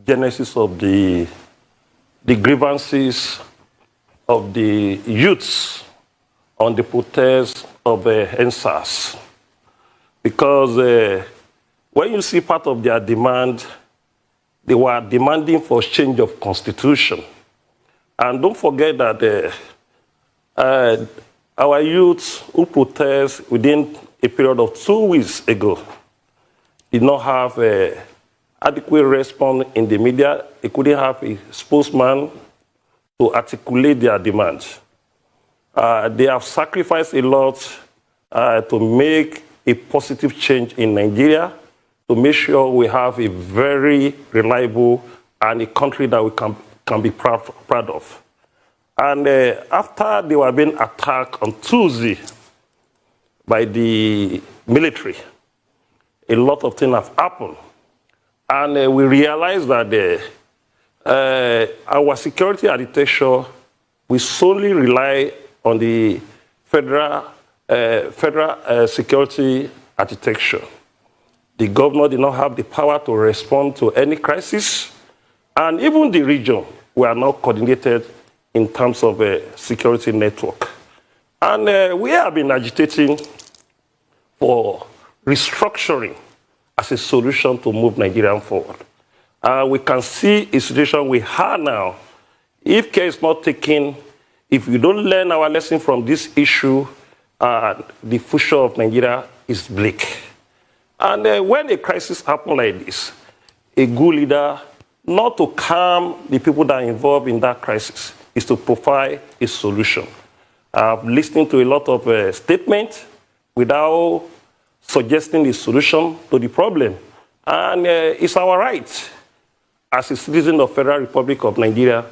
genesis of the grievances of the youths on the protest of NSAS. Because when you see part of their demand, they were demanding for change of constitution. And don't forget that our youths who protest within a period of 2 weeks ago did not have adequate response in the media. They couldn't have a spokesman to articulate their demands. They have sacrificed a lot to make a positive change in Nigeria, to make sure we have a very reliable and a country that we can be proud of. And after they were being attacked on Tuesday by the military, a lot of things have happened. And we realized that our security architecture, we solely rely on the federal security architecture. The governor did not have the power to respond to any crisis, and even the region were not coordinated in terms of a security network. And we have been agitating for restructuring as a solution to move Nigeria forward. We can see a situation we have now. If care is not taken, if we don't learn our lesson from this issue, the future of Nigeria is bleak. And when a crisis happens like this, a good leader, not to calm the people that are involved in that crisis, is to provide a solution. I've listened to a lot of statements without suggesting a solution to the problem. And it's our right as a citizen of the Federal Republic of Nigeria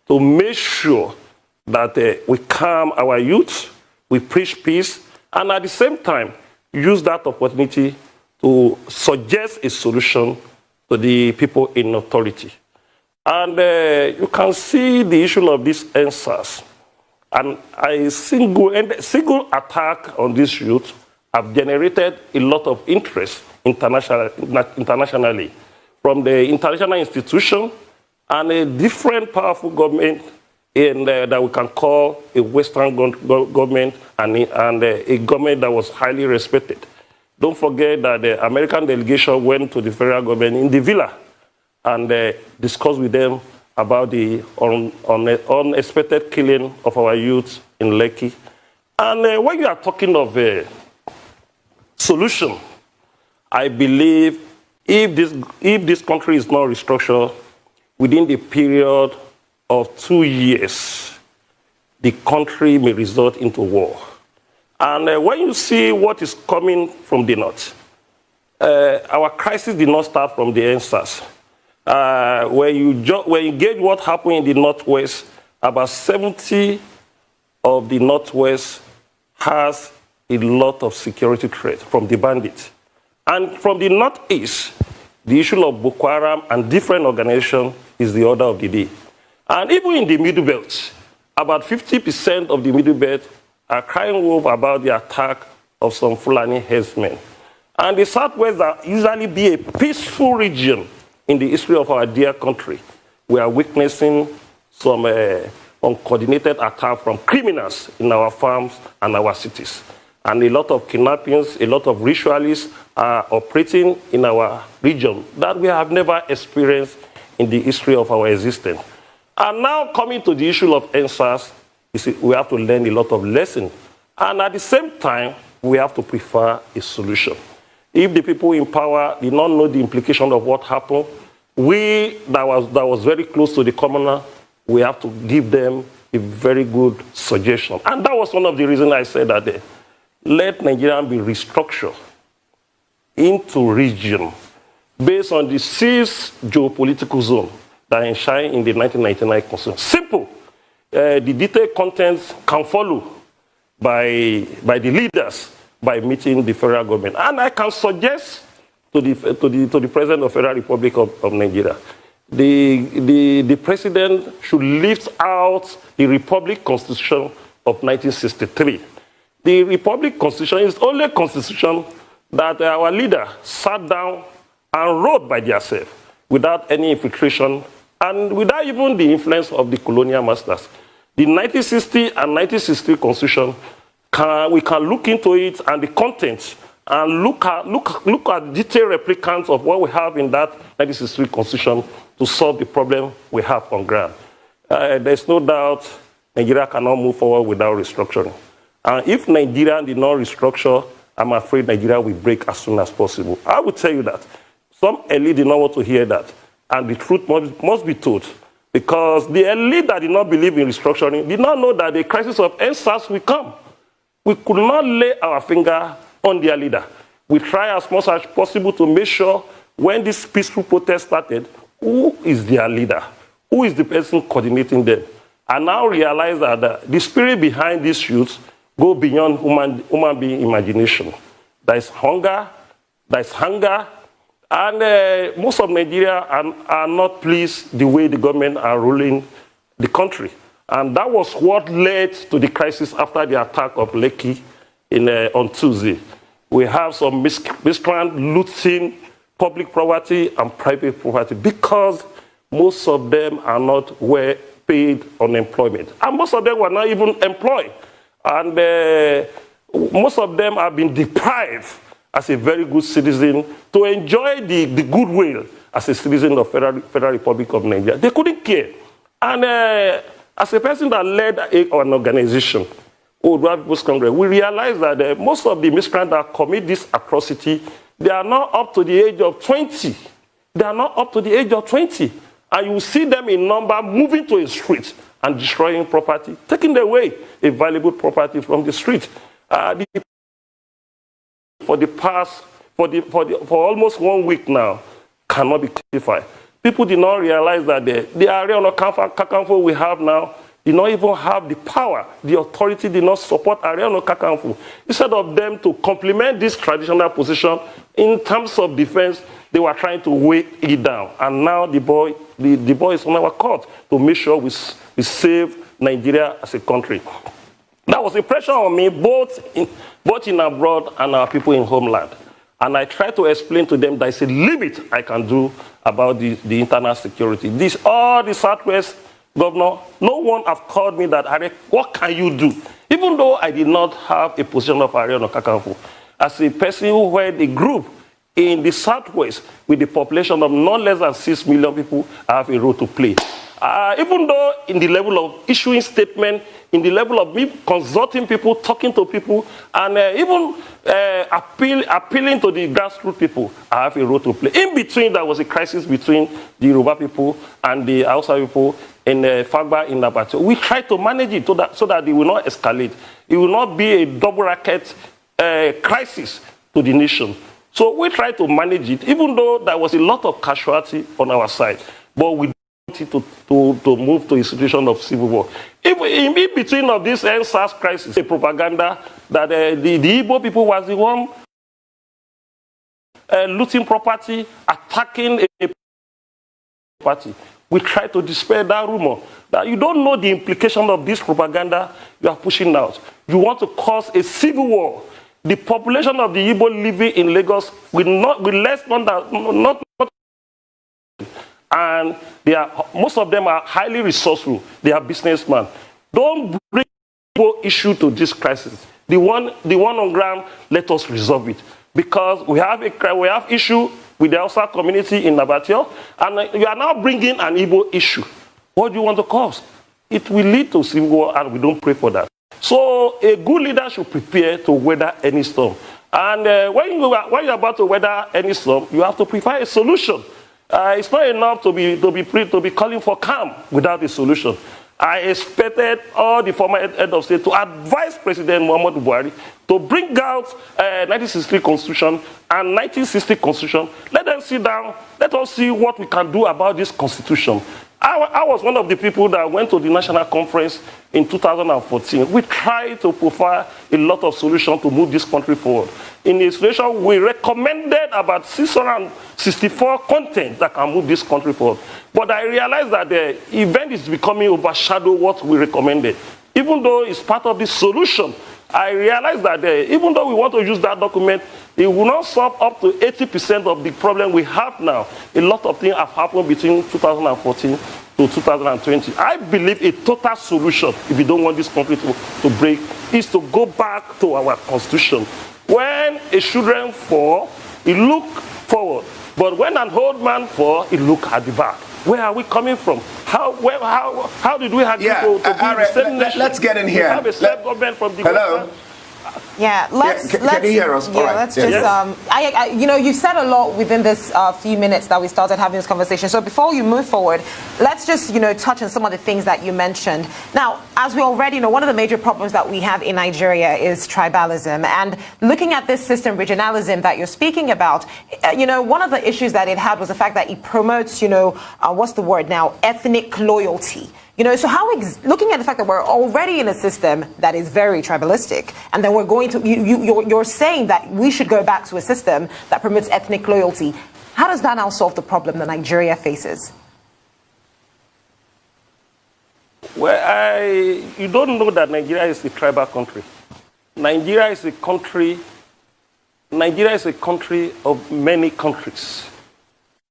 to make sure that we calm our youth, we preach peace, and at the same time, use that opportunity to suggest a solution to the people in authority. And you can see the issue of this NSAS. And a single attack on this youth have generated a lot of interest internationally from the international institution and a different powerful government that we can call a Western government and a government that was highly respected. Don't forget that the American delegation went to the federal government in the villa and discussed with them about the unexpected killing of our youth in Lekki. And when you are talking of a solution, I believe if this country is not restructured within the period of 2 years, the country may result into war. And when you see what is coming from the north, our crisis did not start from the NSAS. When you gauge what happened in the northwest, about 70 of the northwest has a lot of security threat from the bandits. And from the northeast, the issue of Boko Haram and different organizations is the order of the day. And even in the Middle Belt, about 50% of the Middle Belt are crying wolf about the attack of some Fulani herdsmen. And the Southwest that usually be a peaceful region in the history of our dear country, we are witnessing some uncoordinated attack from criminals in our farms and our cities. And a lot of kidnappings, a lot of ritualists are operating in our region that we have never experienced in the history of our existence. And now coming to the issue of NSAS, you see, we have to learn a lot of lessons. And at the same time, we have to prefer a solution. If the people in power did not know the implication of what happened, we that was very close to the commoner, we have to give them a very good suggestion. And that was one of the reasons I said that let Nigeria be restructured into region based on the 6 geopolitical zones that enshrine in the 1999 Constitution. Simple. The detailed contents can follow by the leaders by meeting the federal government. And I can suggest to the President of the Federal Republic of Nigeria, the President should lift out the Republic Constitution of 1963. The Republic Constitution is the only constitution that our leader sat down and wrote by themselves. without any infiltration and without even the influence of the colonial masters. The 1960 and 1963 Constitution, we can look into it and the contents and look at detailed replicants of what we have in that 1963 Constitution to solve the problem we have on ground. There's no doubt Nigeria cannot move forward without restructuring. And if Nigeria did not restructure, I'm afraid Nigeria will break as soon as possible. I will tell you that. Some elite did not want to hear that. And the truth must be told. Because the elite that did not believe in restructuring did not know that the crisis of NSAS will come. We could not lay our finger on their leader. We try as much as possible to make sure when this peaceful protest started, who is their leader? Who is the person coordinating them? I now realize that the spirit behind these youths go beyond human being imagination. There is hunger, and most of Nigeria are not pleased the way the government are ruling the country. And that was what led to the crisis after the attack of Lekki on Tuesday. We have some miscreant looting public property and private property because most of them are not well paid unemployment. And most of them were not even employed. And most of them have been deprived as a very good citizen to enjoy the goodwill as a citizen of Federal Republic of Nigeria. They couldn't care. And as a person that led an organization, Oodua People's Congress, we realized that most of the miscreants that commit this atrocity, they are not up to the age of 20. They are not up to the age of 20. And you see them in number moving to a street and destroying property, taking away a valuable property from the street. For almost 1 week now, cannot be classified. People did not realize that the area on Kakanfo we have now did not even have the power. The authority did not support Ariano Kakanfo. Instead of them to complement this traditional position in terms of defense, they were trying to weigh it down. And now the boy is on our court to make sure we save Nigeria as a country. That was a pressure on me, both in abroad and our people in homeland. And I try to explain to them there's a limit I can do about the internal security. All the Southwest governor, no one have called me that, what can you do? Even though I did not have a position of Ariano Kakanfo. As a person who led a group in the Southwest with a population of not less than 6 million people, I have a role to play. Even though in the level of issuing statements, in the level of me consulting people, talking to people, and even appealing to the grassroots people, I have a role to play. In between, there was a crisis between the Yoruba people and the Hausa people in Fagba in Nabato. We tried to manage it so that it will not escalate. It will not be a double racket crisis to the nation. So we tried to manage it, even though there was a lot of casualty on our side. But we to move to a situation of civil war. In between of this NSAS crisis, the propaganda that the Igbo people was the one looting property, attacking a party. We try to dispel that rumor that you don't know the implication of this propaganda you are pushing out. You want to cause a civil war. The population of the Igbo living in Lagos will less than not and most of them are highly resourceful. They are businessmen. Don't bring the issue to this crisis. The one on ground, let us resolve it. Because we have issue with the Hausa community in Nabatio, and you are now bringing an Igbo issue. What do you want to cause? It will lead to civil war, and we don't pray for that. So a good leader should prepare to weather any storm. And when you're about to weather any storm, you have to prepare a solution. It's not enough to be calling for calm without a solution. I expected all the former head of state to advise President Muhammadu Buhari to bring out 1963 Constitution and 1960 Constitution. Let them sit down. Let us see what we can do about this Constitution. I was one of the people that went to the national conference in 2014. We tried to provide a lot of solutions to move this country forward. In the solution, we recommended about 664 content that can move this country forward. But I realized that the event is becoming overshadowed what we recommended. Even though it's part of the solution I realized that even though we want to use that document, it will not solve up to 80% of the problem we have now. A lot of things have happened between 2014 to 2020. I believe a total solution, if we don't want this country to break, is to go back to our constitution. When a children fall, he look forward. But when an old man fall, he look at the back. Where are we coming from? How did we agree to be the same nation? Let's get in here. We have a self-government from the Hello? Yeah, can you hear us? Yeah, right. let's just, you know, you said a lot within this few minutes that we started having this conversation. So before you move forward, let's just, you know, touch on some of the things that you mentioned. Now, as we already know, one of the major problems that we have in Nigeria is tribalism. And looking at this system, regionalism that you're speaking about, you know, one of the issues that it had was the fact that it promotes, you know, what's the word now, ethnic loyalty. You know, so looking at the fact that we're already in a system that is very tribalistic, and then we're going to, you're saying that we should go back to a system that promotes ethnic loyalty. How does that now solve the problem that Nigeria faces? Well, you don't know that Nigeria is a tribal country. Nigeria is a country of many countries.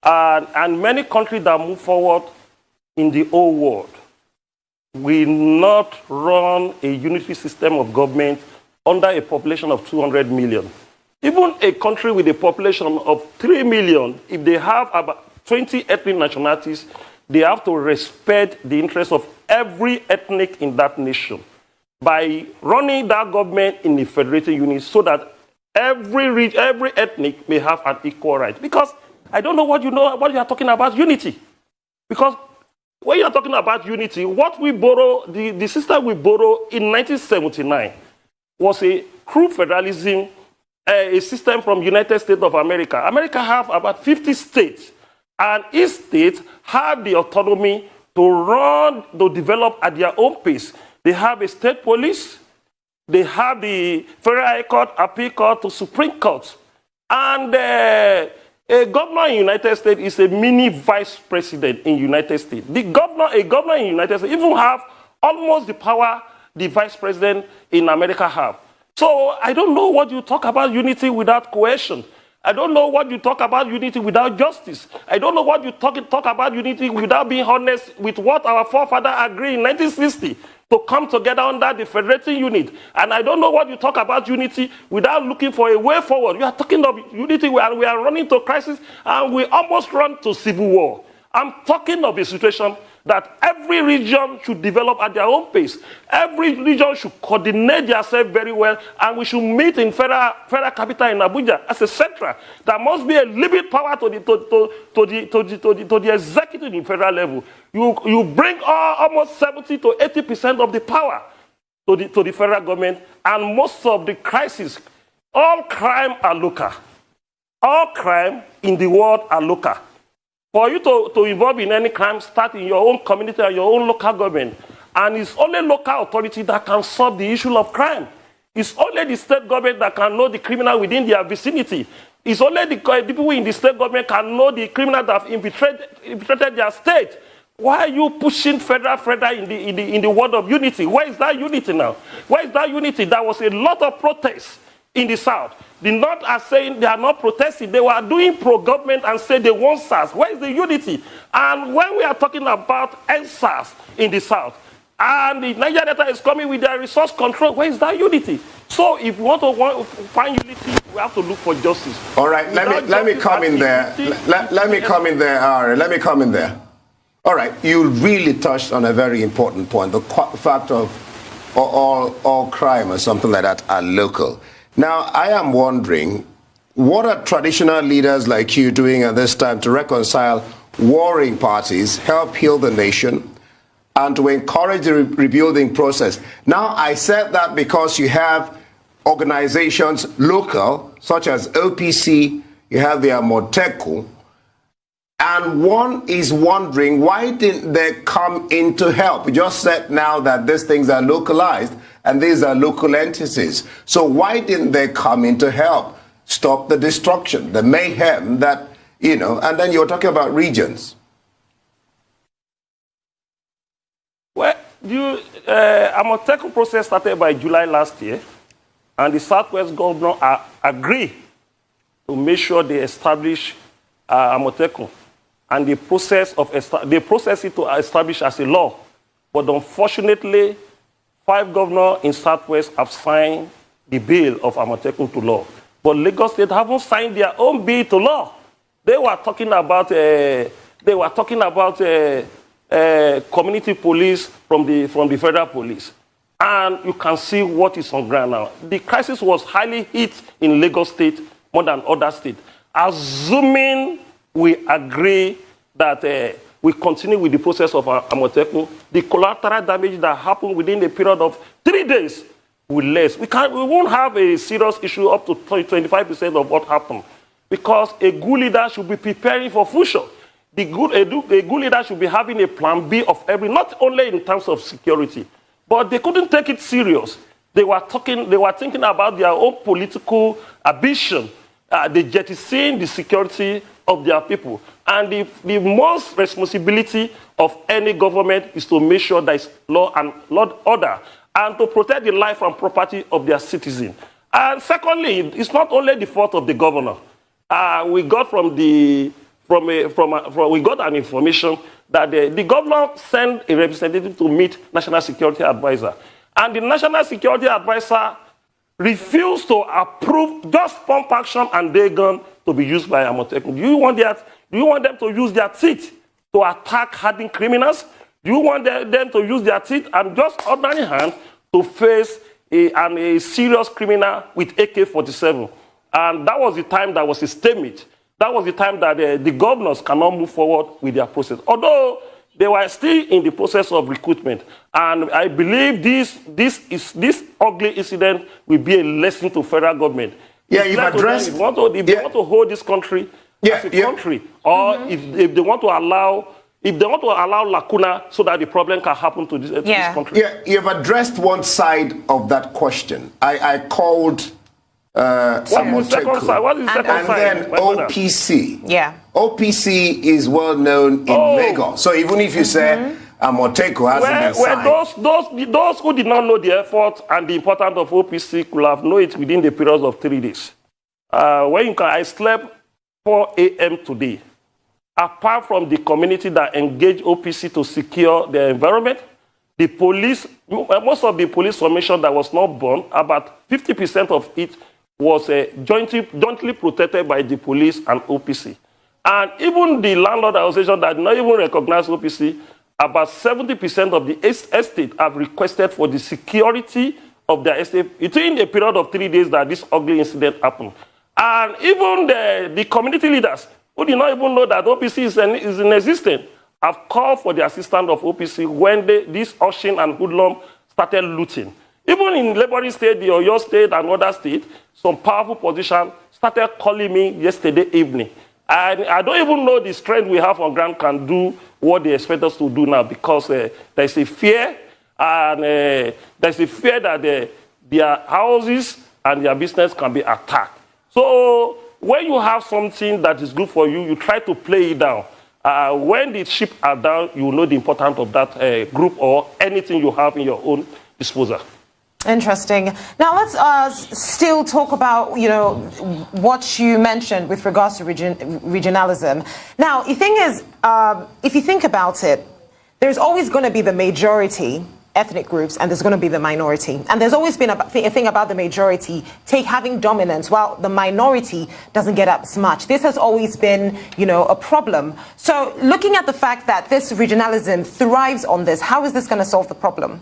And many countries that move forward in the whole world will not run a unitary system of government under a population of 200 million. Even a country with a population of 3 million, if they have about 20 ethnic nationalities, they have to respect the interests of every ethnic in that nation by running that government in a federated unit so that every ethnic may have an equal right. Because I don't know what you are talking about unity. Because when you are talking about unity, what we borrow, the system we borrow in 1979 was a crude federalism, a system from United States of America. America have about 50 states, and each state have the autonomy to develop at their own pace. They have a state police, they have the Federal High Court, Appeal Court, to Supreme Court, and a governor in United States is a mini vice president in United States. A governor in United States even have almost the power the vice president in America have. So I don't know what you talk about unity without cohesion. I don't know what you talk about unity without justice. I don't know what you talk about unity without being honest with what our forefathers agreed in 1960 to come together under the federating unit. And I don't know what you talk about unity without looking for a way forward. We are talking of unity and we are running to crisis and we almost run to civil war. I'm talking of a situation that every region should develop at their own pace. Every region should coordinate themselves very well, and we should meet in federal capital in Abuja as a central. There must be a limited power to the executive in federal level. You bring almost 70 to 80% of the power to the federal government, and most of the crises, all crime are local. All crime in the world are local. For you to involve in any crime, start in your own community or your own local government. And it's only local authority that can solve the issue of crime. It's only the state government that can know the criminal within their vicinity. It's only the people in the state government can know the criminal that have infiltrated their state. Why are you pushing federal in the world of unity? Where is that unity now? Where is that unity? There was a lot of protests in the South. The North are saying they are not protesting. They were doing pro-government and say they want SARS. Where is the unity? And when we are talking about SARS in the South, and the Niger Delta is coming with their resource control, where is that unity? So if we want to find unity, we have to look for justice. All right, let me come in there. Let me come in there, Ari. Let me come in there. All right, you really touched on a very important point, the fact of all crime or something like that are local. Now, I am wondering, what are traditional leaders like you doing at this time to reconcile warring parties, help heal the nation, and to encourage the rebuilding process? Now, I said that because you have organizations local, such as OPC, you have the Amoteku, and one is wondering, why didn't they come in to help? You just said now that these things are localized, and these are local entities. So why didn't they come in to help stop the destruction, the mayhem that, you know, and then you're talking about regions? Well, Amoteku process started by July last year. and the Southwest governor agree to make sure they establish Amotekun, and they process it to establish as a law. But unfortunately, 5 governors in Southwest have signed the bill of Amotekun to law. But Lagos State haven't signed their own bill to law. They were talking about community police from the federal police. And you can see what is on ground now. The crisis was highly hit in Lagos State more than other states. Assuming we agree that we continue with the process of Amotekun, the collateral damage that happened within a period of 3 days will less. We won't have a serious issue up to 25% of what happened, because a good leader should be preparing for future. A good leader should be having a plan B of not only in terms of security, but they couldn't take it serious. They were thinking about their own political ambition. They jettisoned the security of their people. And the most responsibility of any government is to make sure there is law and order, and to protect the life and property of their citizens. And secondly, it's not only the fault of the governor. We got an information that the governor sent a representative to meet National Security Advisor. And the National Security Advisor refused to approve just pump action and day gun to be used by Amotekun. Do you want them to use their teeth to attack hardened criminals? Do you want them to use their teeth and just ordinary hand to face a serious criminal with AK-47? And that was the time that was a stalemate. That was the time that the governors cannot move forward with their process, although they were still in the process of recruitment. And I believe this ugly incident will be a lesson to federal government. Yeah, you've addressed. If they want to hold this country as a country, or if they want to allow lacuna so that the problem can happen to this country. Yeah, you've addressed one side of that question. I called Amotekun, what is the second side? And then OPC. Yeah. OPC is well known in Lagos. So even if you say Amotekun hasn't been signed. Those who did not know the effort and the importance of OPC could have known it within the period of 3 days. I slept 4 a.m. today. Apart from the community that engaged OPC to secure the environment, the police, most of the police formation that was not born, about 50% of it was jointly protected by the police and OPC. And even the landlord association that did not even recognize OPC, about 70% of the estate have requested for the security of their estate within a period of 3 days that this ugly incident happened. And even the community leaders who did not even know that OPC is in existence have called for the assistance of OPC when this Oshin and Hoodlum started looting. Even in Laboring State, the Oyo State and other states, some powerful politicians started calling me yesterday evening. And I don't even know the strength we have on ground can do what they expect us to do now, because there's a fear, and there's a fear that their houses and their business can be attacked. So when you have something that is good for you, you try to play it down. When the ship are down, you know the importance of that group or anything you have in your own disposal. Interesting. Now let's still talk about, what you mentioned with regards to regionalism. Now, the thing is, if you think about it, there's always going to be the majority ethnic groups, and there's going to be the minority. And there's always been a thing about the majority having dominance, while the minority doesn't get as much. This has always been, a problem. So looking at the fact that this regionalism thrives on this, how is this going to solve the problem?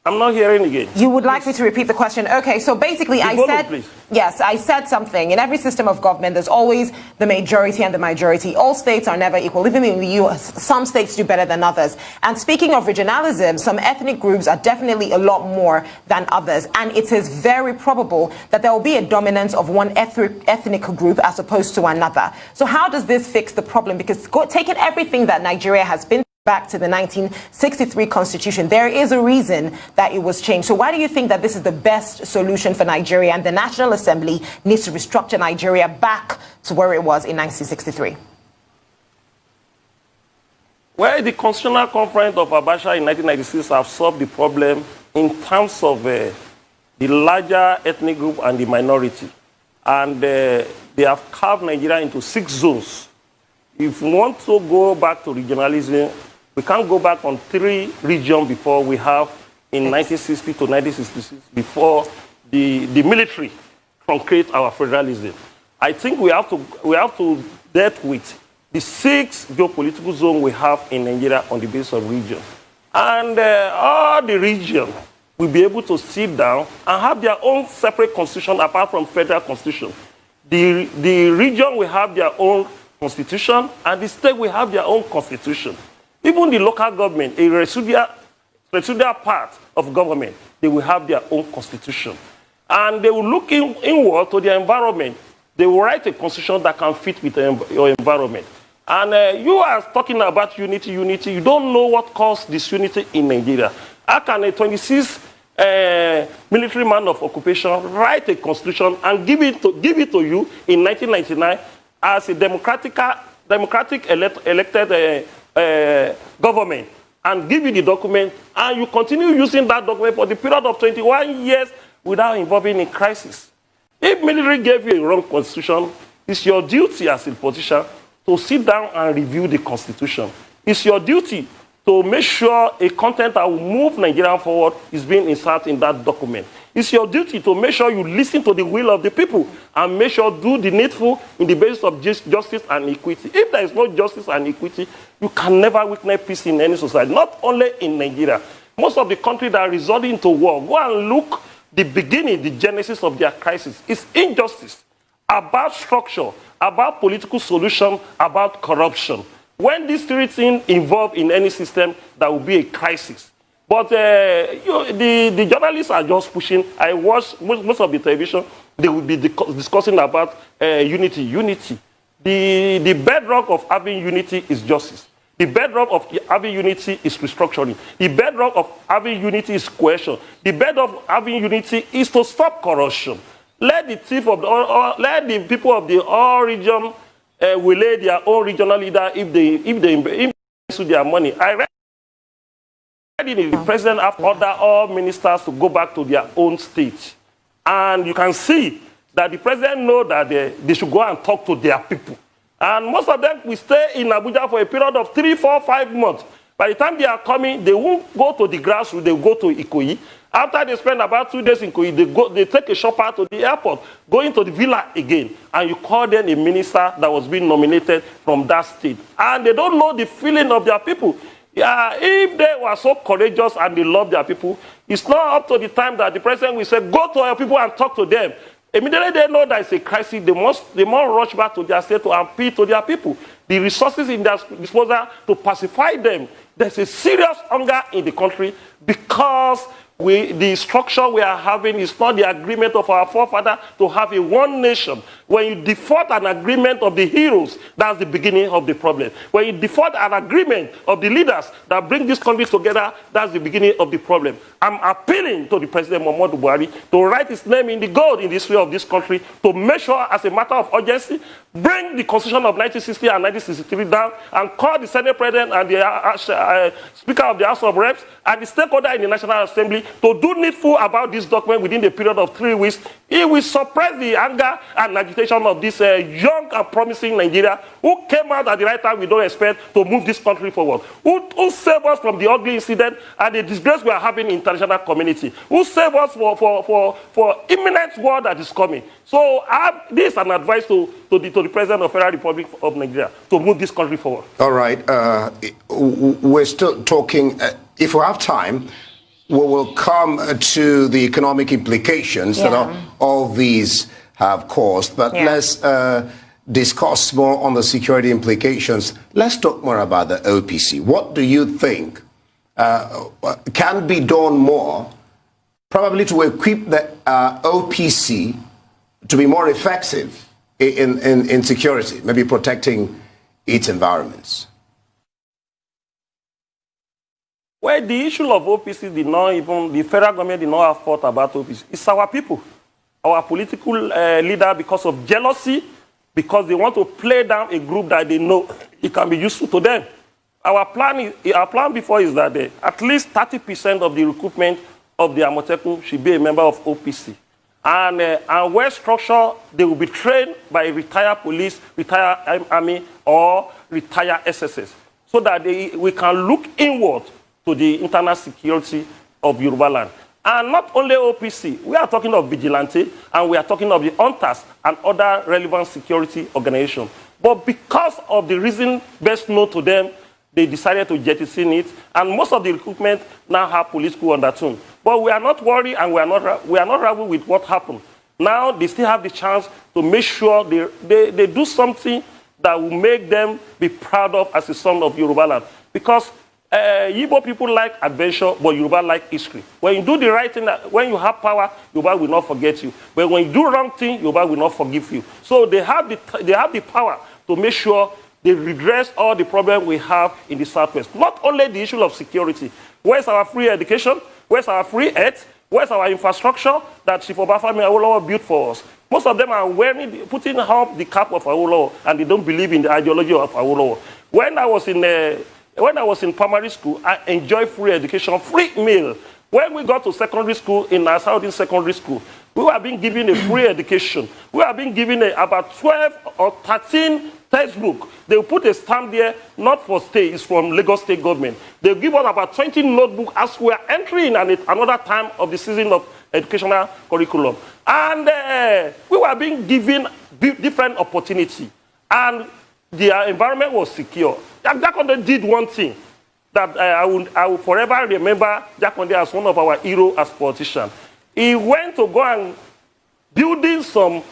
I'm not hearing again. You would like me to repeat the question? Okay, so basically I said something. In every system of government, there's always the majority and the minority. All states are never equal. Even in the US, some states do better than others. And speaking of regionalism, some ethnic groups are definitely a lot more than others. And it is very probable that there will be a dominance of one ethnic group as opposed to another. So how does this fix the problem? Because taking everything that Nigeria has been back to the 1963 constitution, there is a reason that it was changed. So why do you think that this is the best solution for Nigeria, and the National Assembly needs to restructure Nigeria back to where it was in 1963? Well, the Constitutional Conference of Abacha in 1996 have solved the problem in terms of the larger ethnic group and the minority. And they have carved Nigeria into 6 zones. If we want to go back to regionalism, we can't go back on 3 regions before we have in 1960 to 1966, before the military concrete our federalism. I think we have to deal with the 6 geopolitical zones we have in Nigeria on the basis of region. And all the region will be able to sit down and have their own separate constitution apart from federal constitution. The region will have their own constitution, and the state will have their own constitution. Even the local government, a residual part of government, they will have their own constitution. And they will look inward to the environment. They will write a constitution that can fit with your environment. And you are talking about unity. You don't know what caused disunity in Nigeria. How can a 26 military man of occupation write a constitution and give it to you in 1999 as a democratic elected government, and give you the document, and you continue using that document for the period of 21 years without involving in crisis? If military gave you a wrong constitution, it's your duty as a politician to sit down and review the constitution. It's your duty to make sure a content that will move Nigeria forward is being inserted in that document. It's your duty to make sure you listen to the will of the people and make sure do the needful in the basis of justice and equity. If there is no justice and equity, you can never witness peace in any society, not only in Nigeria. Most of the countries that are resorting to war, go and look the beginning, the genesis of their crisis. It's injustice, about structure, about political solution, about corruption. When these 3 things involved in any system, there will be a crisis. But the journalists are just pushing. I watch most of the television, they will be discussing about unity. The bedrock of having unity is justice. The bedrock of having unity is restructuring. The bedrock of having unity is cohesion. The bedrock of having unity is to stop corruption. Let the people of the all region will lay their own regional leader if they invest their money. I read the president have ordered all ministers to go back to their own state. And you can see that the president knows that they should go and talk to their people. And most of them will stay in Abuja for a period of 3, 4, 5 months. By the time they are coming, they won't go to the grassroots, they will go to Ikoyi. After they spend about 2 days in Ikoyi, they take a shopper to the airport, go into the villa again, and you call them a minister that was being nominated from that state. And they don't know the feeling of their people. Yeah, if they were so courageous and they love their people, it's not up to the time that the president will say, go to your people and talk to them. Immediately they know that it's a crisis, they must rush back to their state to appeal to their people. The resources in their disposal to pacify them. There's a serious hunger in the country because the structure we are having is not the agreement of our forefathers to have a one nation. When you default an agreement of the heroes, that's the beginning of the problem. When you default an agreement of the leaders that bring this country together, that's the beginning of the problem. I'm appealing to the President Muhammadu Buhari to write his name in the gold in the history of this country, to make sure as a matter of urgency, bring the Constitution of 1960 and 1963 down and call the Senate President and the Speaker of the House of Reps and the stakeholder in the National Assembly to do needful about this document within the period of 3 weeks. It will suppress the anger and agitation of this young and promising Nigeria who came out at the right time we don't expect to move this country forward, who saved us from the ugly incident and the disgrace we are having in the international community, who saved us for imminent war that is coming. So this is an advice to the President of the Federal Republic of Nigeria to move this country forward. All right. We're still talking. If we have time, we will come to the economic implications that all these have caused. But let's discuss more on the security implications. Let's talk more about the OPC. What do you think can be done more, probably to equip the OPC to be more effective in security, maybe protecting its environments? Well, the issue of OPC did not even, the federal government did not have thought about OPC. It's our people, our political leader, because of jealousy, because they want to play down a group that they know it can be useful to them. Our plan before is that at least 30% of the recruitment of the Amotekun should be a member of OPC. And well structured, they will be trained by retired police, retired army, or retired SSS, so that we can look inward to the internal security of Yoruba land. And not only OPC, we are talking of vigilante, and we are talking of the hunters and other relevant security organizations. But because of the reason best known to them, they decided to jettison it, and most of the recruitment now have police school undertone. But we are not worried, and we are not ravelled with what happened. Now they still have the chance to make sure they do something that will make them be proud of as a son of Yoruba land. Because Igbo people like adventure, but Yoruba like history. When you do the right thing, when you have power, Yoruba will not forget you. But when you do wrong thing, Yoruba will not forgive you. So they have the power to make sure they redress all the problems we have in the Southwest. Not only the issue of security. Where's our free education? Where's our free health? Where's our infrastructure that Chief Obafemi Awolowo built for us? Most of them are putting up the cap of Awolowo, and they don't believe in the ideology of Awolowo. When I was in primary school, I enjoyed free education, free meal. When we got to secondary school, in our Southern secondary school, we were being given a free education. We were being given about 12 or 13 textbooks. They will put a stamp there, not for state, it's from Lagos State government. They'll give us about 20 notebooks as we are entering another time of the season of educational curriculum. And we were being given different opportunity. And the environment was secure. Jakonde did one thing that I will forever remember Jakonde as one of our heroes as politicians. He went to go and building some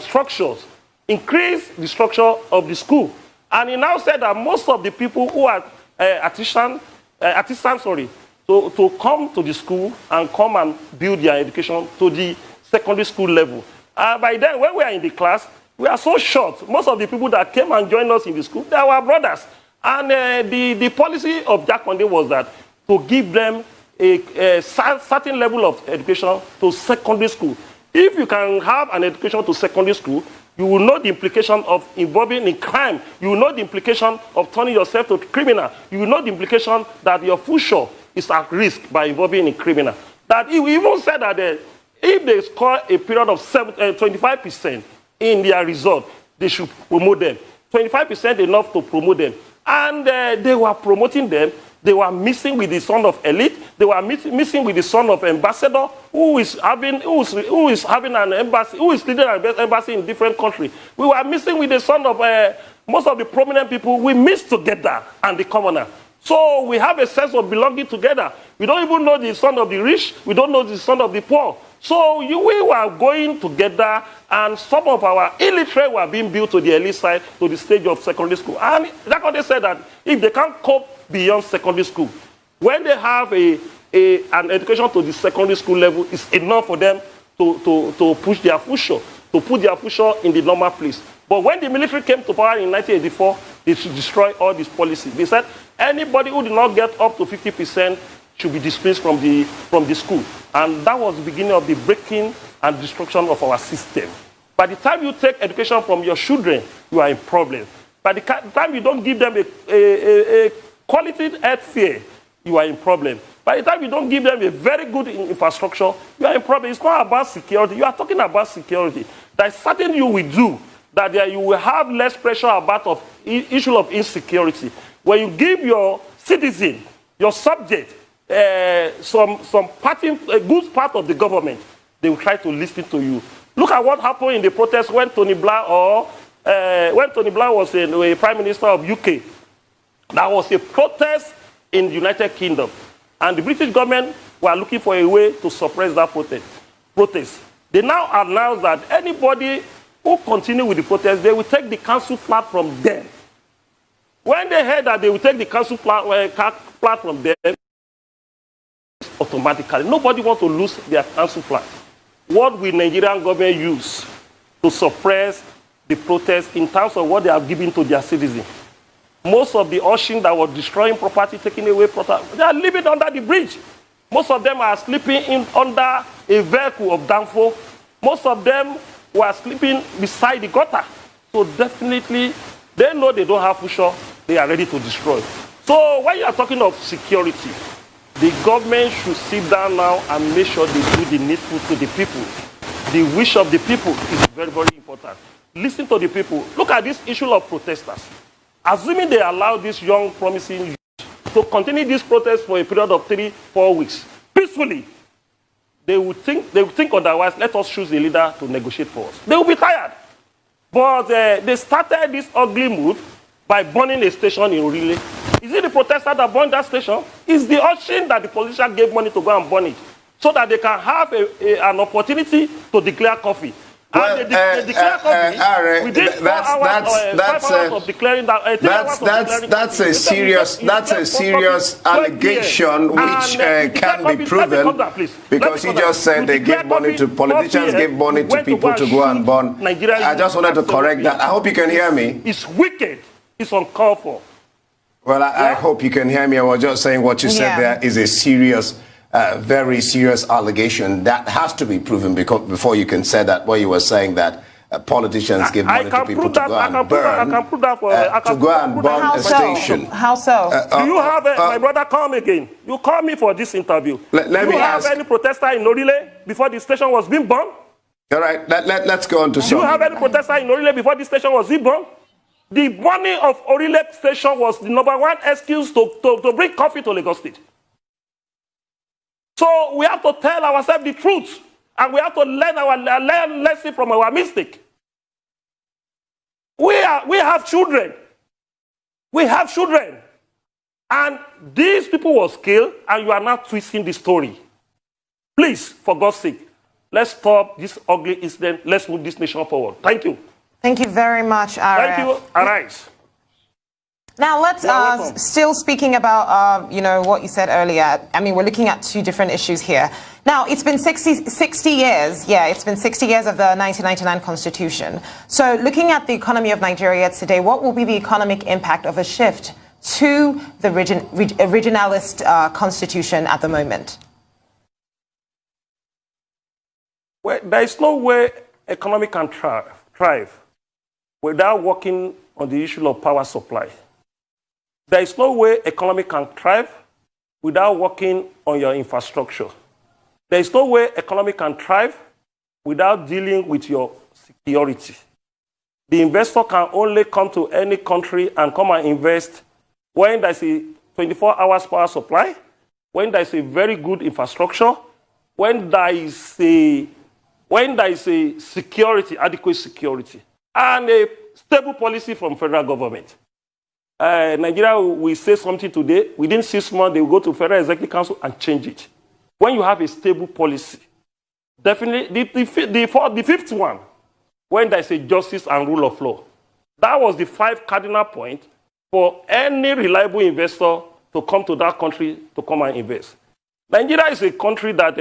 structures, increase the structure of the school. And he now said that most of the people who are artisans, to come to the school and come and build their education to the secondary school level. By then, when we are in the class, we are so short. Most of the people that came and joined us in the school, they were our brothers. And the policy of Jakonde was that to give them a certain level of education to secondary school. If you can have an education to secondary school, you will know the implication of involving in crime. You will know the implication of turning yourself to a criminal. You will know the implication that your future is at risk by involving in criminal. That he even said that if they score a period of 25% in their result, they should promote them. 25% enough to promote them. And they were promoting them. They were missing with the son of elite. They were missing with the son of ambassador who is having an embassy, who is leading an embassy in different countries. We were missing with the son of most of the prominent people. We mix together and the commoner. So we have a sense of belonging together. We don't even know the son of the rich. We don't know the son of the poor. So we were going together, and some of our illiterate were being built to the elite side, to the stage of secondary school. And Jakonde said that if they can't cope beyond secondary school, when they have an education to the secondary school level, it's enough for them to push their future, to put their future in the normal place. But when the military came to power in 1984, they should destroy all these policies. They said anybody who did not get up to 50% should be displaced from the school. And that was the beginning of the breaking and destruction of our system. By the time you take education from your children, you are in problem. By the time you don't give them a quality health care, you are in problem. By the time you don't give them a very good infrastructure, you are in problem. It's not about security. You are talking about security. There is something you will do that you will have less pressure about the issue of insecurity. When you give your citizen, your subject, some good part of the government, they will try to listen to you. Look at what happened in the protest when Tony Blair was a prime minister of UK. There was a protest in the United Kingdom, and the British government were looking for a way to suppress that protest. They now announced that anybody who continue with the protest, they will take the council flat from them. When they heard that they will take the council flat from them, automatically, nobody wants to lose their council flat. What will Nigerian government use to suppress the protest in terms of what they have given to their citizens? Most of the Oshin that were destroying property, taking away property, they are living under the bridge. Most of them are sleeping under a vehicle of downfall. Most of them were sleeping beside the gutter. So definitely, they know they don't have future. they are ready to destroy. So when you are talking of security, the government should sit down now and make sure they do the needful to the people. The wish of the people is very, very important. Listen to the people. Look at this issue of protesters. Assuming they allow this young, promising youth to continue this protest for a period of 3-4 weeks, peacefully, they would think otherwise. Let us choose a leader to negotiate for us. They will be tired. But they started this ugly mood by burning a station in Orile. Is it the protester that burned that station? It's the urchin that the politician gave money to go and burn it, so that they can have an opportunity to declare coffee. Well, and they declare coffee within 5 hours of declaring that. That's a serious allegation which can be proven, because he just said they give money to politicians, give money to people to go and burn. I just wanted to correct that. I hope you can hear me. It's wicked. It's uncalled for. Well, I hope you can hear me. I was just saying what you said there is a serious, very serious allegation that has to be proven, because before you can say that, what you were saying that politicians give money to people to go and burn, to go and burn a station. How so? Do you have my brother? Come again. You called me for this interview. Do you have any protester in Orile before the station was being burned? All right, let's go on to some. Do you have any protester in Orile before the station was being burned? The burning of Orile station was the #1 excuse to bring coffee to Lagos State. So we have to tell ourselves the truth, and we have to learn lesson from our mistake. We have children. We have children. And these people was killed, and you are now twisting the story. Please, for God's sake, let's stop this ugly incident. Let's move this nation forward. Thank you. Thank you very much, Ara. Thank you. Arise. Now, let's still speaking about, what you said earlier. I mean, we're looking at two different issues here. Now, it's been 60 years. Yeah, it's been 60 years of the 1999 Constitution. So looking at the economy of Nigeria today, what will be the economic impact of a shift to the regionalist constitution at the moment? Well, there is no way economy can thrive without working on the issue of power supply. There is no way economy can thrive without working on your infrastructure. There is no way economy can thrive without dealing with your security. The investor can only come to any country and come and invest when there's a 24 hours power supply, when there's a very good infrastructure, when there is a security, adequate security, and a stable policy from federal government. Nigeria will say something today. Within 6 months, they will go to Federal Executive Council and change it. When you have a stable policy, definitely the fifth one, when there is a justice and rule of law, that was the 5 cardinal points for any reliable investor to come to that country to come and invest. Nigeria is a country that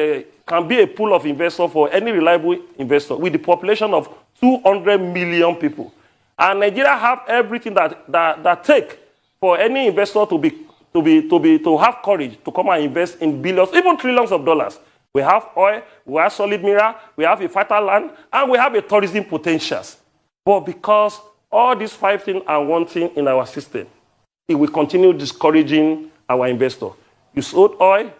can be a pool of investors for any reliable investor with the population of 200 million people. And Nigeria have everything that take for any investor to have courage to come and invest in billions, even trillions of dollars. We have oil, we have solid mineral, we have a fertile land, and we have a tourism potentials. But because all these 5 things are wanting in our system, it will continue discouraging our investor. You sold oil,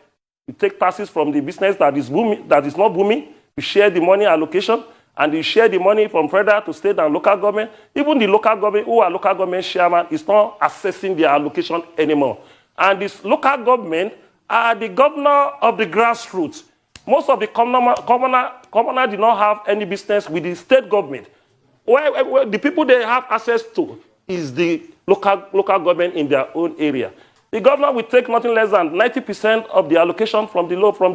you take taxes from the business that is not booming, you share the money allocation, and you share the money from federal to state and local government. Even the local government, who are local government chairman, is not assessing their allocation anymore. And this local government are the governor of the grassroots. Most of the commoner do not have any business with the state government. Where the people they have access to is the local government in their own area. The governor will take nothing less than 90% of the allocation from the local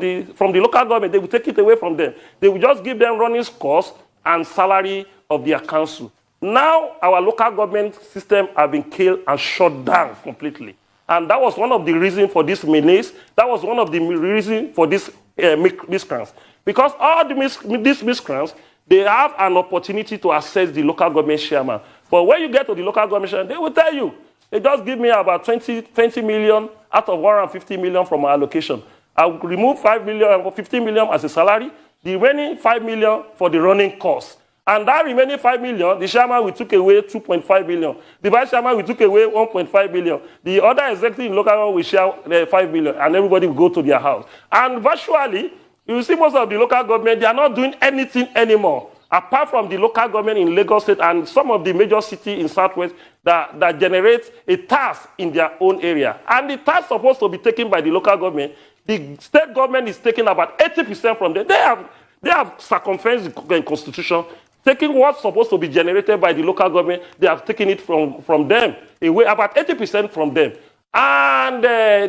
government. They will take it away from them. They will just give them running costs and salary of their council. Now our local government system have been killed and shut down completely. And that was one of the reasons for this menace. That was one of the reasons for this miscreants. Because all these miscreants, they have an opportunity to access the local government chairman. But when you get to the local government chairman, they will tell you, they just give me about 20 million out of 150 million from my allocation. I will remove 5 million or 15 million as a salary, the remaining 5 million for the running costs. And that remaining 5 million, the chairman, we took away 2.5 billion. The vice chairman, we took away 1.5 billion. The other executive in local government, we share 5 billion, and everybody will go to their house. And virtually, you see most of the local government, they are not doing anything anymore, apart from the local government in Lagos State and some of the major cities in Southwest that generate a tax in their own area. And the tax supposed to be taken by the local government. The state government is taking about 80% from them. They have circumvented the constitution, taking what's supposed to be generated by the local government. They have taken it from them, away, about 80% from them. And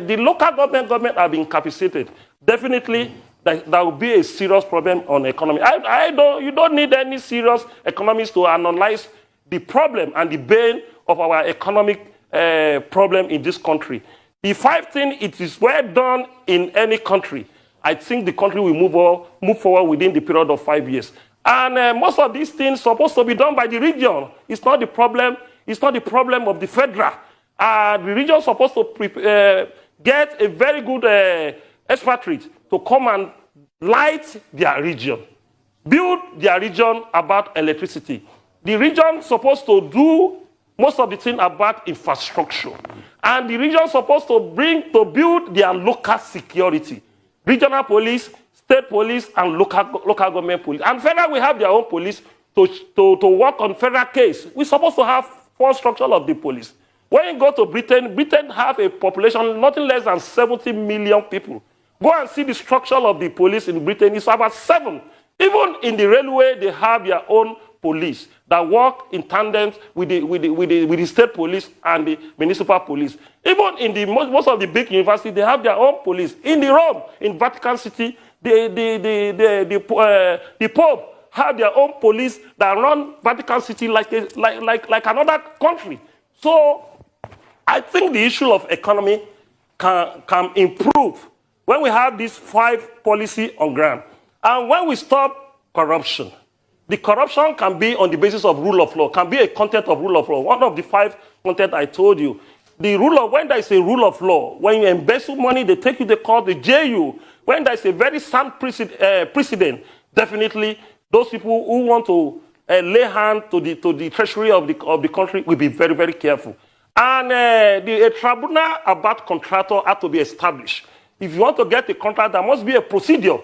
the local government have been capacitated. Definitely, that will be a serious problem on the economy. You don't need any serious economists to analyze the problem and the bane of our economic problem in this country. If I think it is well done in any country, I think the country will move forward within the period of 5 years. And most of these things are supposed to be done by the region. It's not the problem. It's not the problem of the federal. The region is supposed to get a very good expatriate to come and light their region, build their region about electricity. The region is supposed to do most of the thing about infrastructure. And the region is supposed to build their local security. Regional police, state police, and local government police. And federal will have their own police to work on federal case. We're supposed to have full structure of the police. When you go to Britain, Britain have a population nothing less than 70 million people. Go and see the structure of the police in Britain. It's about 7. Even in the railway, they have their own police that work in tandem with the state police and the municipal police. Even in most of the big universities, they have their own police. In Rome, in Vatican City, the Pope have their own police that run Vatican City like another country. So I think the issue of economy can improve when we have these 5 policies on ground. And when we stop corruption, the corruption can be on the basis of rule of law, can be a content of rule of law. One of the 5 content I told you. The rule of, when there is a rule of law, when you embezzle money, they take you to court, they jail you. When there is a very sound precedent, definitely those people who want to lay hand to the treasury of the country will be very, very careful. And a tribunal about contractor has to be established. If you want to get a contract, there must be a procedure.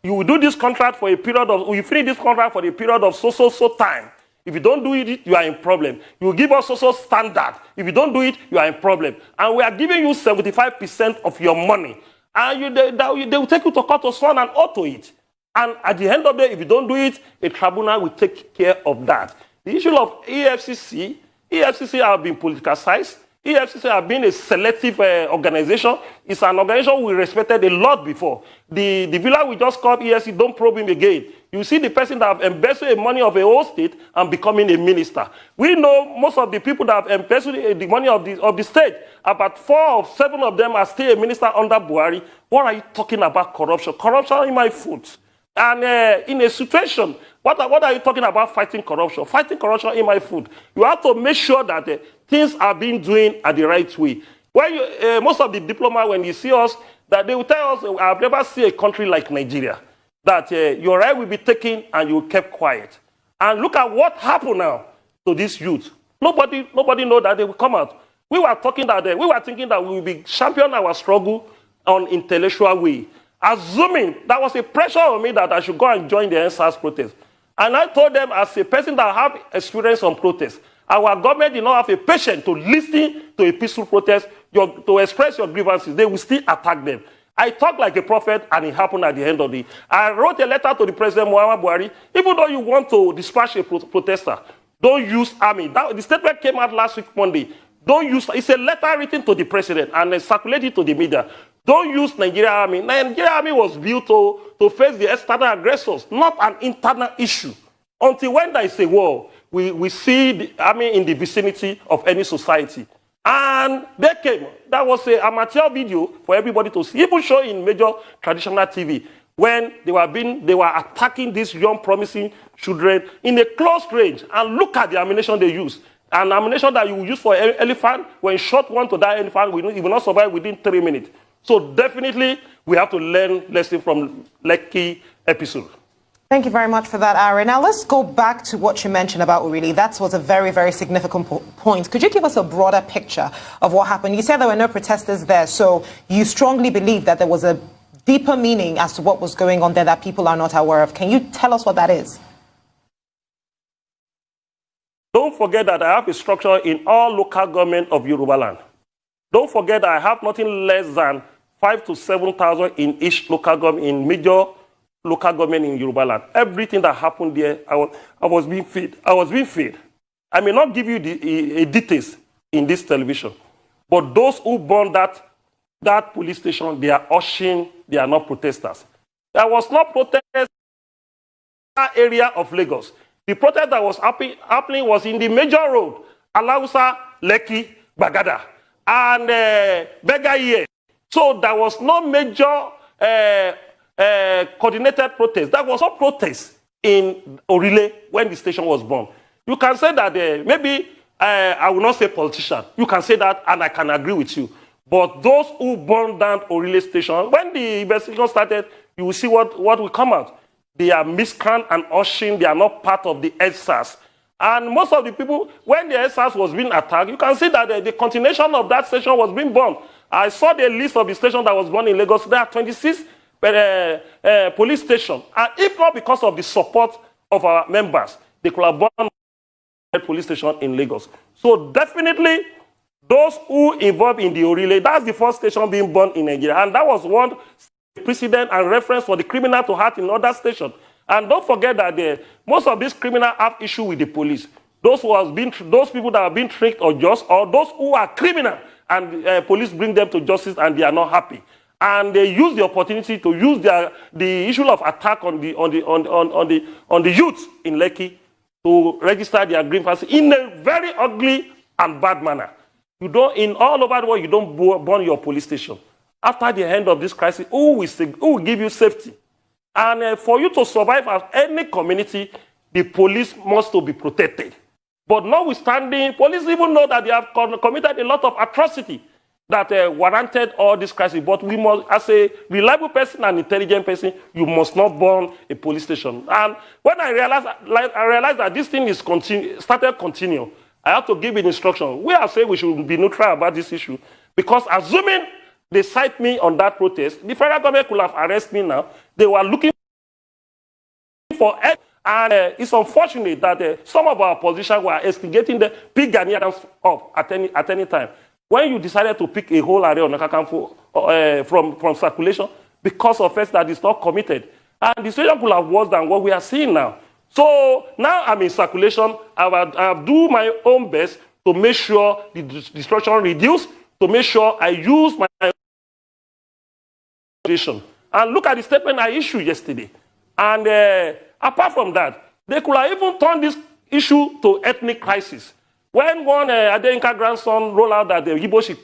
You will do this contract for a period of, you finish this contract for a period of so time. If you don't do it, you are in problem. You will give us so standard. If you don't do it, you are in problem. And we are giving you 75% of your money. And they will take you to court to sworn and oath to it. And at the end of the day, if you don't do it, a tribunal will take care of that. The issue of EFCC have been politicized. EFCC have been a selective organization. It's an organization we respected a lot before. The villa we just called EFCC, don't probe him again. You see the person that have embezzled the money of a whole state and becoming a minister. We know most of the people that have embezzled the money of the state. About 4 or 7 of them are still a minister under Buhari. What are you talking about corruption? Corruption in my foot. And in a situation, what are you talking about fighting corruption? Fighting corruption in my food. You have to make sure that things are being done at the right way. When most of the diplomats, when you see us, that they will tell us, I've never seen a country like Nigeria, that your right will be taken and you kept quiet. And look at what happened now to this youth. Nobody know that they will come out. We were thinking that we will be champion our struggle on intellectual way. Assuming that was a pressure on me that I should go and join the NSAS protest. And I told them, as a person that have experience on protest, our government did not have a patience to listen to a peaceful protest, to express your grievances. They will still attack them. I talk like a prophet, and it happened at the end of the day. I wrote a letter to the President Muhammadu Buhari. Even though you want to dispatch a protester, don't use army. The statement came out last week, Monday. Don't use, it's a letter written to the president and circulated to the media. Don't use Nigerian army. Nigerian army was built to face the external aggressors, not an internal issue. Until when there is a war, we see the army in the vicinity of any society. And they came. That was an amateur video for everybody to see. Even show in major traditional TV when they were attacking these young, promising children in a close range. And look at the ammunition they use. An ammunition that you will use for an elephant, when you shot one to that elephant, it will not survive within 3 minutes. So definitely, we have to learn lesson from Lekki episode. Thank you very much for that, Ari. Now, let's go back to what you mentioned about Urili. That was a very, very significant point. Could you give us a broader picture of what happened? You said there were no protesters there, so you strongly believe that there was a deeper meaning as to what was going on there that people are not aware of. Can you tell us what that is? Don't forget that I have a structure in all local government of Yoruba land. Don't forget that I have nothing less than 5,000 to 7,000 in each local government, in major local government in Yoruba land. Everything that happened there, I was being fed. I was being fed. I may not give you the details in this television, but those who burned that police station, they are ushering, they are not protesters. There was not protest in that area of Lagos. The protest that was happening was in the major road, Alausa, Lekki, Bagada, and Begaye. So there was no major coordinated protest. That was a protest in Orile when the station was born. You can say that maybe I will not say politician. You can say that, and I can agree with you. But those who burned down Orile station, when the investigation started, you will see what will come out. They are miscreant and ushering. They are not part of the SARS. And most of the people, when the SARS was being attacked, you can see that the continuation of that station was being burned. I saw the list of the stations that was burned in Lagos. There are 26 police stations. And if not because of the support of our members, they could have burned a police station in Lagos. So definitely, those who involved in the Orile, that's the first station being burned in Nigeria. And that was one precedent and reference for the criminal to have in other stations. And don't forget that most of these criminals have issue with the police. Those people that have been tricked or just, or those who are criminal, and police bring them to justice and they are not happy. And they use the opportunity to use the issue of attack on the youth in Lekki to register their green pass in a very ugly and bad manner. You don't, in all over the world, you don't burn your police station. After the end of this crisis, who will give you safety? And for you to survive as any community, the police must to be protected. But notwithstanding, police even know that they have committed a lot of atrocity that warranted all this crisis. But we must, as a reliable person and intelligent person, you must not burn a police station. And when I realized that this thing is started continue, I have to give an instruction. We have said we should be neutral about this issue, because assuming they cite me on that protest, the federal government could have arrested me now. They were looking for it. And it's unfortunate that some of our politicians were instigating the pick Ghanaians up at any time. When you decided to pick a whole area on Nakakamfo from circulation because of fact that it's not committed, and the situation could have worse than what we are seeing now. So now I'm in circulation. I will do my own best to make sure the destruction reduce, to make sure I use my position. And look at the statement I issued yesterday. And apart from that, they could have even turned this issue to ethnic crisis. When one Adeyinka grandson rolled out that the Igbo should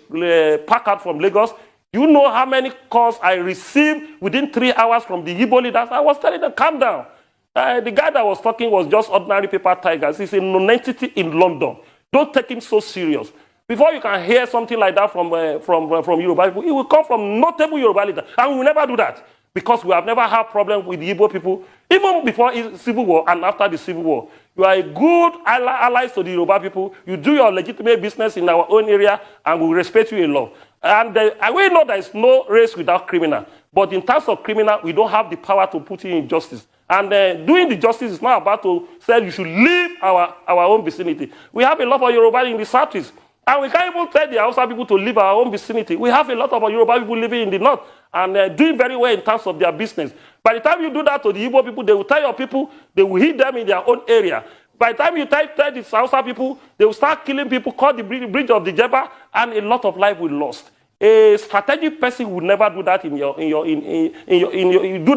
pack out from Lagos, you know how many calls I received within 3 hours from the Igbo leaders? I was telling them, calm down. The guy that was talking was just ordinary paper tigers. He's a non-entity in London. Don't take him so serious. Before you can hear something like that from Yoruba people, it will come from notable Yoruba leaders. And we will never do that, because we have never had problems with the Igbo people, even before the Civil War and after the Civil War. You are a good ally to the Yoruba people. You do your legitimate business in our own area, and we respect you a lot. And I will know there is no race without criminal. But in terms of criminal, we don't have the power to put you in justice. And doing the justice is not about to say you should leave our own vicinity. We have a lot of Yoruba in the southeast. And we can't even tell the Hausa people to leave our own vicinity. We have a lot of Yoruba people living in the north and doing very well in terms of their business. By the time you do that to the Igbo people, they will tell your people, they will hit them in their own area. By the time you tell the Hausa people, they will start killing people, call the bridge of the Jeba, and a lot of life will be lost. A strategic person would never do that you do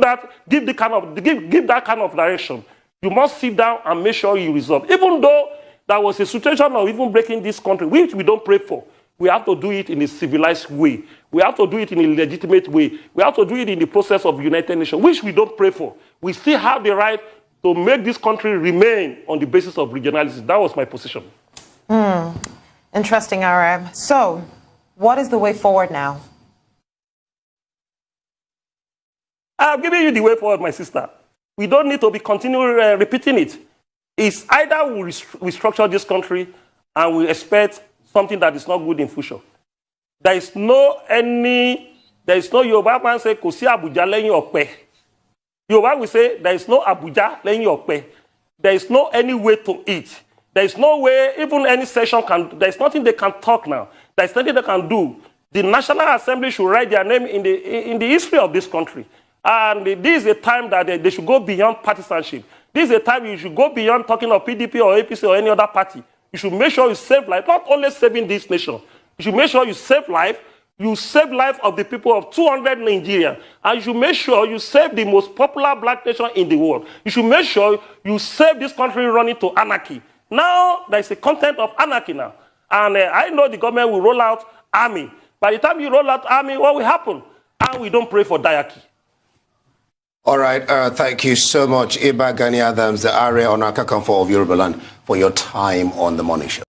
that, give that kind of direction. You must sit down and make sure you resolve. Even though there was a situation of even breaking this country, which we don't pray for, we have to do it in a civilized way. We have to do it in a legitimate way. We have to do it in the process of United Nations, which we don't pray for. We still have the right to make this country remain on the basis of regionalism. That was my position. Interesting, Arab. So, what is the way forward now? I've given you the way forward, my sister. We don't need to be continually repeating it. It's either we restructure this country and we expect something that is not good in future. There is no Yoruba man say, kò sí Abuja lẹ́yìn ọ̀pẹ. Yoruba will say, there is no Abuja lẹ́yìn ọ̀pẹ. There is no any way to eat. There is no way, even any session can, there is nothing they can talk now. There is nothing they can do. The National Assembly should write their name in the history of this country. And this is a time that they should go beyond partisanship. This is a time you should go beyond talking of PDP or APC or any other party. You should make sure you save life, not only saving this nation. You should make sure you save life. You save life of the people of 200 Nigerians. And you should make sure you save the most popular black nation in the world. You should make sure you save this country running to anarchy. Now, there is a content of anarchy now. And I know the government will roll out army. By the time you roll out army, what will happen? And we don't pray for diarchy. All right, thank you so much, Iba Gani Adams, the Ààrẹ Ọ̀nà Kakanfò of Yoruba land, for your time on The Morning Show.